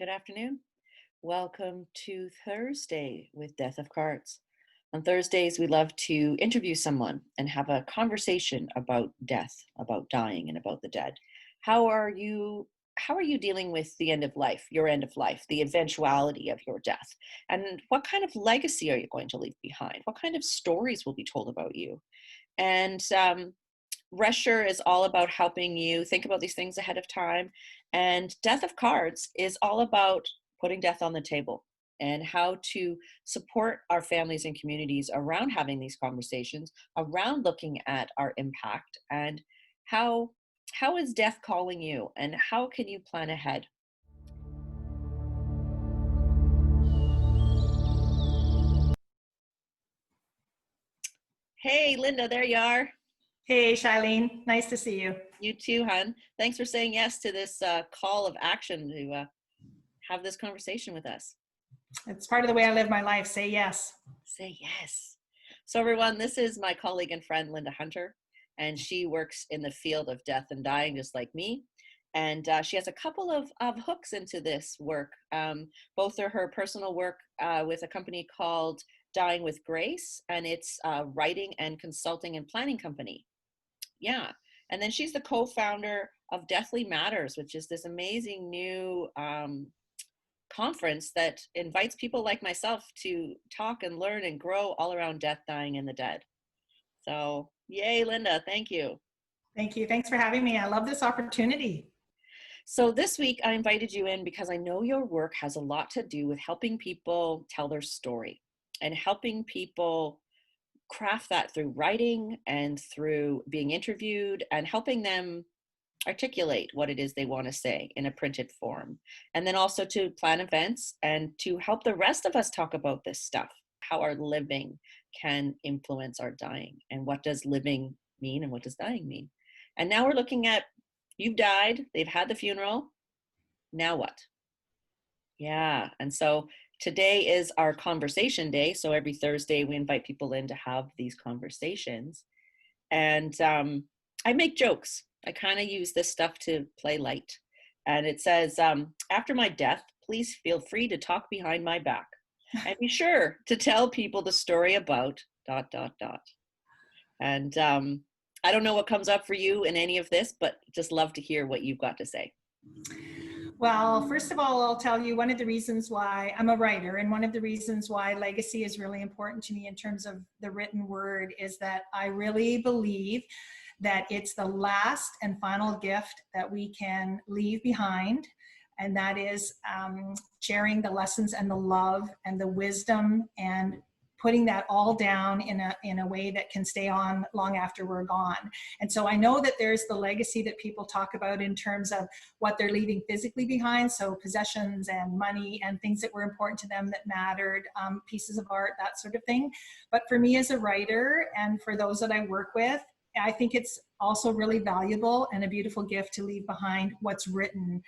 Good afternoon. Welcome to Thursday with Death of Cards. On Thursdays, we love to interview someone and have a conversation about death, about dying, and about the dead. How are you? How are you dealing with the end of life, your end of life, the eventuality of your death? And what kind of legacy are you going to leave behind? What kind of stories will be told about you? And RestSure is all about helping you think about these things ahead of time. And Death of Cards is all about putting death on the table and how to support our families and communities around having these conversations, around looking at our impact and how how is death calling you and how can you plan ahead? Hey, Linda, there you are. Hey, Shylene. Nice to see you. You too, hun. Thanks for saying yes to this call of action to have this conversation with us. It's part of the way I live my life. Say yes. Say yes. So, everyone, this is my colleague and friend, Linda Hunter, and she works in the field of death and dying just like me. And she has a couple of hooks into this work. Both are her personal work with a company called Dying with Grace, and it's a writing and consulting and planning company. Yeah. And then she's the co-founder of Deathly Matters, which is this amazing new conference that invites people like myself to talk and learn and grow all around death, dying, and the dead. So, yay, Linda. Thank you. Thank you. Thanks for having me. I love this opportunity. So, this week I invited you in because I know your work has a lot to do with helping people tell their story and helping people craft that through writing and through being interviewed and helping them articulate what it is they want to say in a printed form. And then also to plan events and to help the rest of us talk about this stuff, how our living can influence our dying and what does living mean and what does dying mean. And now we're looking at you've died, they've had the funeral, now what? Yeah. And so today is our conversation day. So every Thursday, we invite people in to have these conversations. And I make jokes. I kind of use this stuff to play light. And it says, after my death, please feel free to talk behind my back. And be sure to tell people the story about ... And I don't know what comes up for you in any of this, but just love to hear what you've got to say. Well, first of all, I'll tell you one of the reasons why I'm a writer, and one of the reasons why legacy is really important to me in terms of the written word is that I really believe that it's the last and final gift that we can leave behind. And that is sharing the lessons and the love and the wisdom and putting that all down in a way that can stay on long after we're gone. And so I know that there's the legacy that people talk about in terms of what they're leaving physically behind, so possessions and money and things that were important to them that mattered, pieces of art, that sort of thing. But for me as a writer and for those that I work with, I think it's also really valuable and a beautiful gift to leave behind what's written.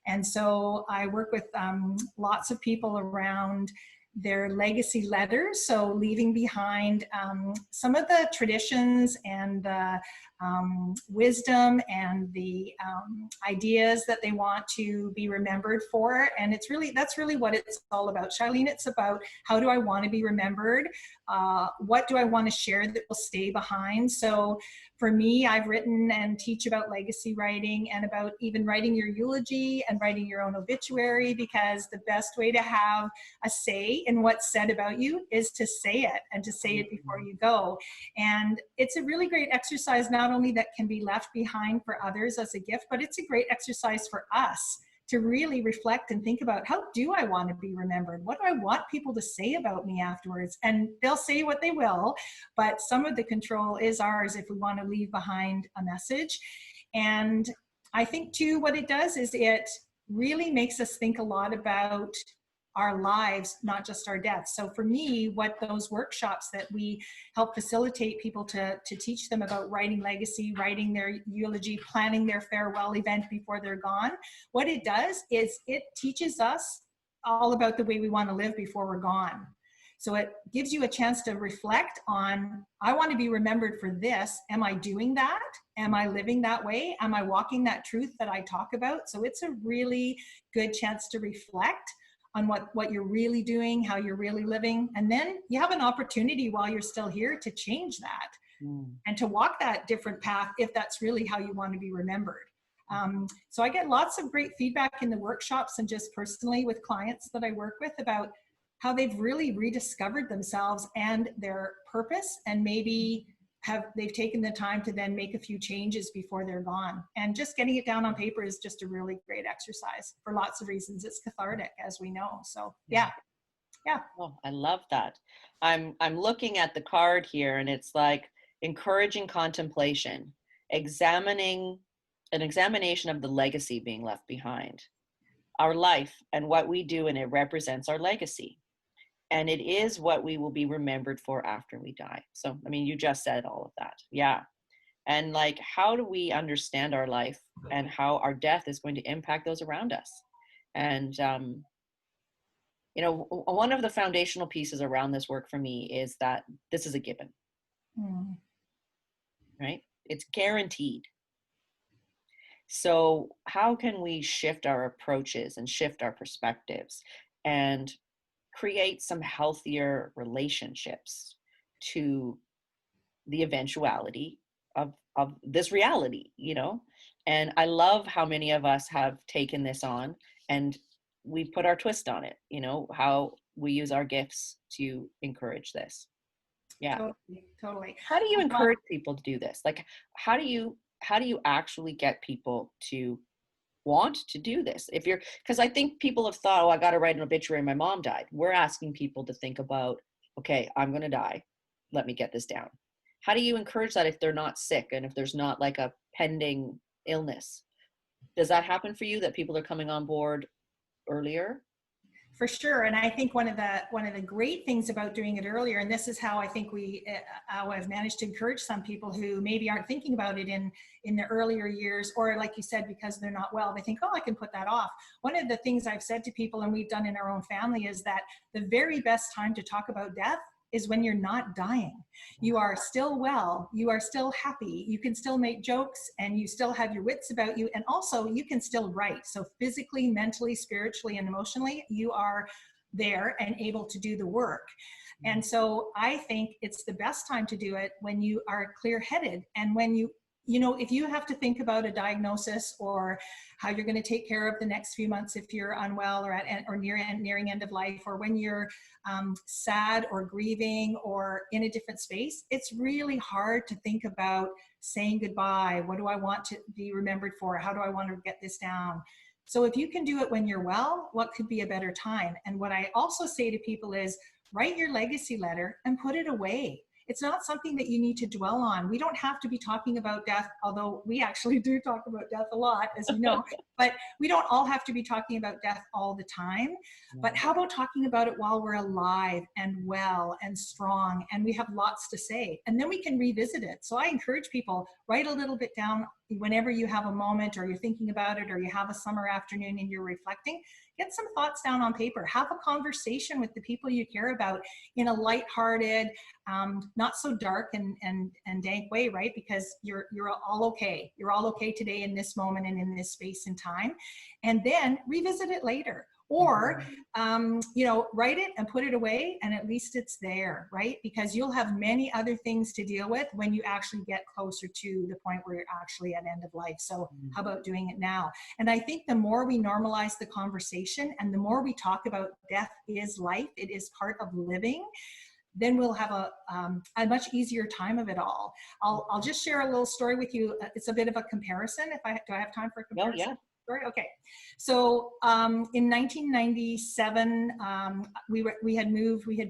And so I work with lots of people around their legacy letters, so leaving behind some of the traditions and the wisdom and the ideas that they want to be remembered for. And that's really what it's all about. Shylene, it's about how do I want to be remembered? What do I want to share that will stay behind? So for me, I've written and teach about legacy writing and about even writing your eulogy and writing your own obituary, because the best way to have a say in what's said about you is to say it and to say it before you go. And it's a really great exercise, not only that can be left behind for others as a gift, but it's a great exercise for us to really reflect and think about, how do I want to be remembered? What do I want people to say about me afterwards? And they'll say what they will, but some of the control is ours if we want to leave behind a message. And I think too, what it does is it really makes us think a lot about our lives, not just our deaths. So for me, what those workshops that we help facilitate people to teach them about writing legacy, writing their eulogy, planning their farewell event before they're gone, what it does is it teaches us all about the way we want to live before we're gone. So it gives you a chance to reflect on, I want to be remembered for this. Am I doing that? Am I living that way? Am I walking that truth that I talk about? So it's a really good chance to reflect on what you're really doing, how you're really living. And then you have an opportunity while you're still here to change that and to walk that different path if that's really how you want to be remembered. So I get lots of great feedback in the workshops and just personally with clients that I work with about how they've really rediscovered themselves and their purpose, and maybe they've taken the time to then make a few changes before they're gone. And just getting it down on paper is just a really great exercise for lots of reasons. It's cathartic, as we know. So yeah. Oh, I love that. I'm looking at the card here, and it's like encouraging contemplation, examining an examination of the legacy being left behind. Our life and what we do in it represents our legacy. And it is what we will be remembered for after we die. So, I mean, you just said all of that. Yeah. And like, how do we understand our life and how our death is going to impact those around us? And, one of the foundational pieces around this work for me is that this is a given, right? It's guaranteed. So how can we shift our approaches and shift our perspectives and create some healthier relationships to the eventuality of this reality, And I love how many of us have taken this on and we put our twist on it, how we use our gifts to encourage this. Yeah. Totally. How do you encourage people to do this? Like, how do you actually get people to want to do this? Because I think people have thought, oh, I got to write an obituary, my mom died. We're asking people to think about, okay, I'm going to die. Let me get this down. How do you encourage that if they're not sick and if there's not like a pending illness? Does that happen for you, that people are coming on board earlier? For sure. And I think one of the great things about doing it earlier, and this is how I think I've managed to encourage some people who maybe aren't thinking about it in the earlier years, or like you said, because they're not well, they think, oh, I can put that off. One of the things I've said to people, and we've done in our own family, is that the very best time to talk about death is when you're not dying. You are still well, you are still happy, you can still make jokes, and you still have your wits about you, and also you can still write. So physically, mentally, spiritually, and emotionally, you are there and able to do the work. And so I think it's the best time to do it when you are clear-headed, and when if you have to think about a diagnosis or how you're going to take care of the next few months if you're unwell or nearing end of life, or when you're sad or grieving or in a different space, it's really hard to think about saying goodbye. What do I want to be remembered for? How do I want to get this down? So if you can do it when you're well, what could be a better time? And what I also say to people is, write your legacy letter and put it away. It's not something that you need to dwell on. We don't have to be talking about death, although we actually do talk about death a lot, as you know, but we don't all have to be talking about death all the time. But how about talking about it while we're alive and well and strong, and we have lots to say, and then we can revisit it. So I encourage people, write a little bit down whenever you have a moment, or you're thinking about it, or you have a summer afternoon and you're reflecting. Get some thoughts down on paper. Have a conversation with the people you care about in a lighthearted, not so dark and dank way, right? Because you're all okay. You're all okay today in this moment and in this space and time. And then revisit it later. Or, write it and put it away, and at least it's there, right? Because you'll have many other things to deal with when you actually get closer to the point where you're actually at end of life. So how about doing it now? And I think the more we normalize the conversation and the more we talk about death is life, it is part of living, then we'll have a much easier time of it all. I'll just share a little story with you. It's a bit of a comparison. Do I have time for a comparison? Oh, yeah. Okay. So in 1997, we had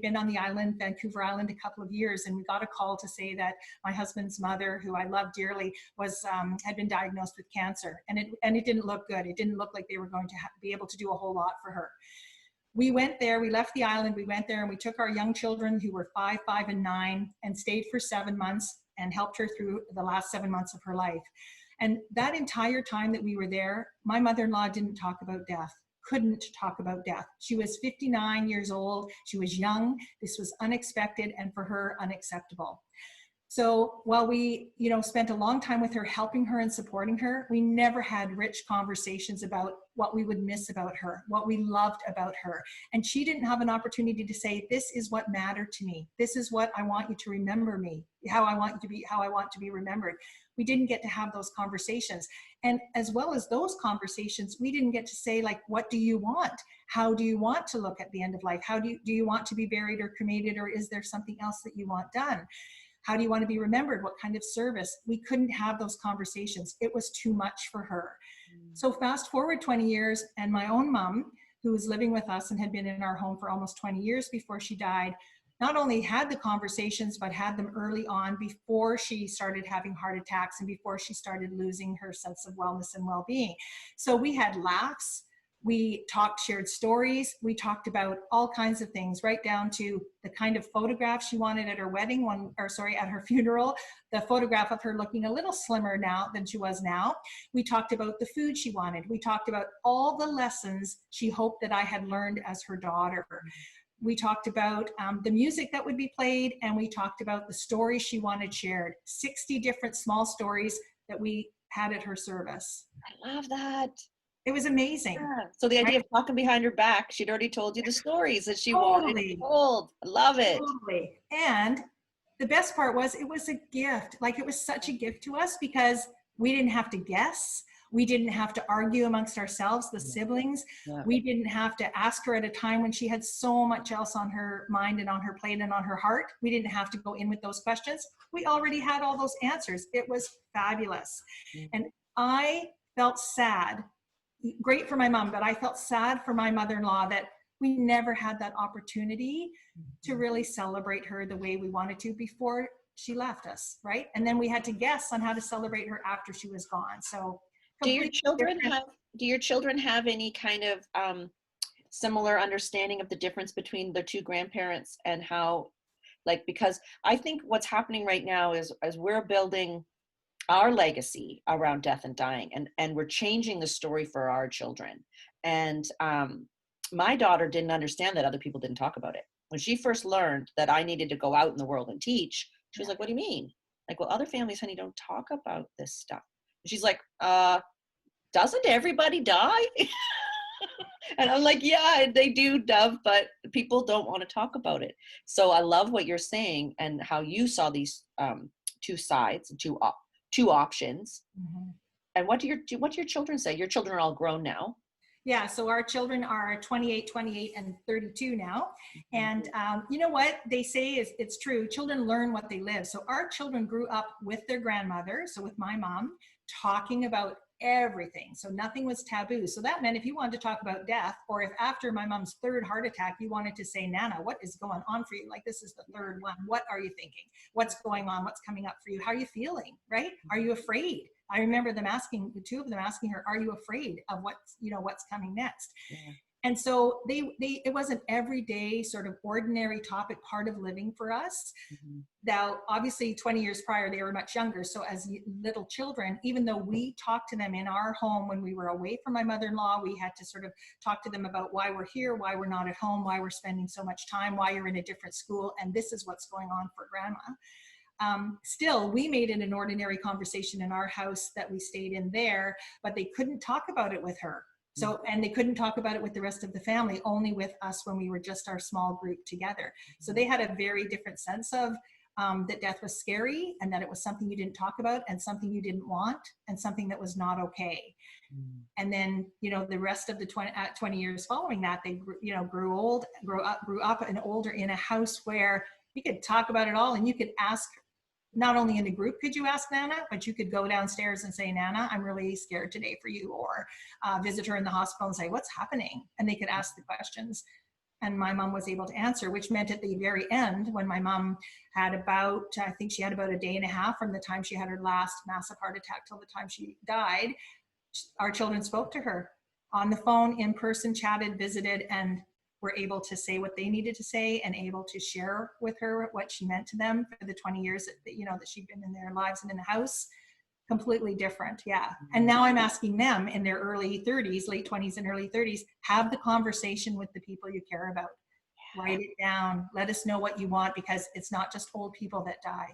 been on the island, Vancouver Island, a couple of years, and we got a call to say that my husband's mother, who I love dearly, had been diagnosed with cancer, and it didn't look good. It didn't look like they were going to be able to do a whole lot for her. We went there, we left the island, we went there, and we took our young children, who were 5, 5, and 9, and stayed for 7 months and helped her through the last 7 months of her life. And that entire time that we were there, my mother-in-law didn't talk about death. couldn't talk about death. She was 59 years old. She was young. This was unexpected, and for her, unacceptable. So while we, spent a long time with her, helping her and supporting her, we never had rich conversations about what we would miss about her, what we loved about her. And she didn't have an opportunity to say, this is what mattered to me. This is what I want you to remember me, how I want to be remembered. We didn't get to have those conversations. And as well as those conversations, we didn't get to say, like, what do you want? How do you want to look at the end of life? How do you want to be buried or cremated, or is there something else that you want done? How do you want to be remembered? What kind of service? We couldn't have those conversations. It was too much for her. So fast forward 20 years, and my own mom, who was living with us and had been in our home for almost 20 years before she died, not only had the conversations, but had them early on before she started having heart attacks and before she started losing her sense of wellness and well-being. So we had laughs. We shared stories. We talked about all kinds of things, right down to the kind of photograph she wanted at her wedding, at her funeral, the photograph of her looking a little slimmer now than she was now. We talked about the food she wanted. We talked about all the lessons she hoped that I had learned as her daughter. We talked about the music that would be played, and we talked about the stories she wanted shared. 60 different small stories that we had at her service. I love that. It was amazing. Yeah. So the idea of talking behind her back, she'd already told you the stories that she wanted Totally. told. I love it. Totally. And the best part was, it was a gift. Like, it was such a gift to us because we didn't have to guess. We didn't have to argue amongst ourselves, the siblings. Yeah. We didn't have to ask her at a time when she had so much else on her mind and on her plate and on her heart. We didn't have to go in with those questions. We already had all those answers. It was fabulous. And I felt sad. Great for my mom, but I felt sad for my mother-in-law that we never had that opportunity to really celebrate her the way we wanted to before she left us, right? And then we had to guess on how to celebrate her after she was gone. So do your children have any kind of similar understanding of the difference between the two grandparents, and how, like, because I think what's happening right now is, as we're building our legacy around death and dying, and we're changing the story for our children. And my daughter didn't understand that other people didn't talk about it. When she first learned that I needed to go out in the world and teach, she was like, what do you mean? Like, well, other families, honey, don't talk about this stuff. And she's like, doesn't everybody die? And I'm like, yeah, they do, Dove, but people don't want to talk about it. So I love what you're saying, and how you saw these two sides, two options. And what do your children say? Your children are all grown now. Yeah, so our children are 28, and 32 now. And you know what they say is, it's true. Children learn what they live. So our children grew up with their grandmother, so with my mom, talking about everything. So nothing was taboo. So that meant if you wanted to talk about death, or if after my mom's third heart attack, you wanted to say, Nana, what is going on for you? Like, this is the third one. What are you thinking? What's going on? What's coming up for you? How are you feeling? Right? Are you afraid? I remember them asking, the two of them asking her, are you afraid of what's coming next? Yeah. And so it was an everyday sort of ordinary topic, part of living for us. Now, obviously 20 years prior, they were much younger. So as little children, even though we talked to them in our home when we were away from my mother-in-law, we had to sort of talk to them about why we're here, why we're not at home, why we're spending so much time, why you're in a different school, and this is what's going on for grandma. Still, we made it an ordinary conversation in our house that we stayed in there, but they couldn't talk about it with her. So, and they couldn't talk about it with the rest of the family, only with us when we were just our small group together. So they had a very different sense of that death was scary, and that it was something you didn't talk about, and something you didn't want, and something that was not okay. And then, the rest of the 20 years following that, they grew up and older in a house where you could talk about it all, and you could ask. Not only in the group could you ask Nana, but you could go downstairs and say, Nana, I'm really scared today for you, or visit her in the hospital and say, what's happening? And they could ask the questions. And my mom was able to answer, which meant at the very end, when my mom had I think she had about a day and a half from the time she had her last massive heart attack till the time she died, our children spoke to her on the phone, in person, chatted, visited, and were able to say what they needed to say, and able to share with her what she meant to them for the 20 years that she'd been in their lives and in the house. Completely different, yeah. And Mhm. now I'm asking them in their early 30s, late 20s and early 30s, have the conversation with the people you care about. Write it down. Let us know what you want, because it's not just old people that die.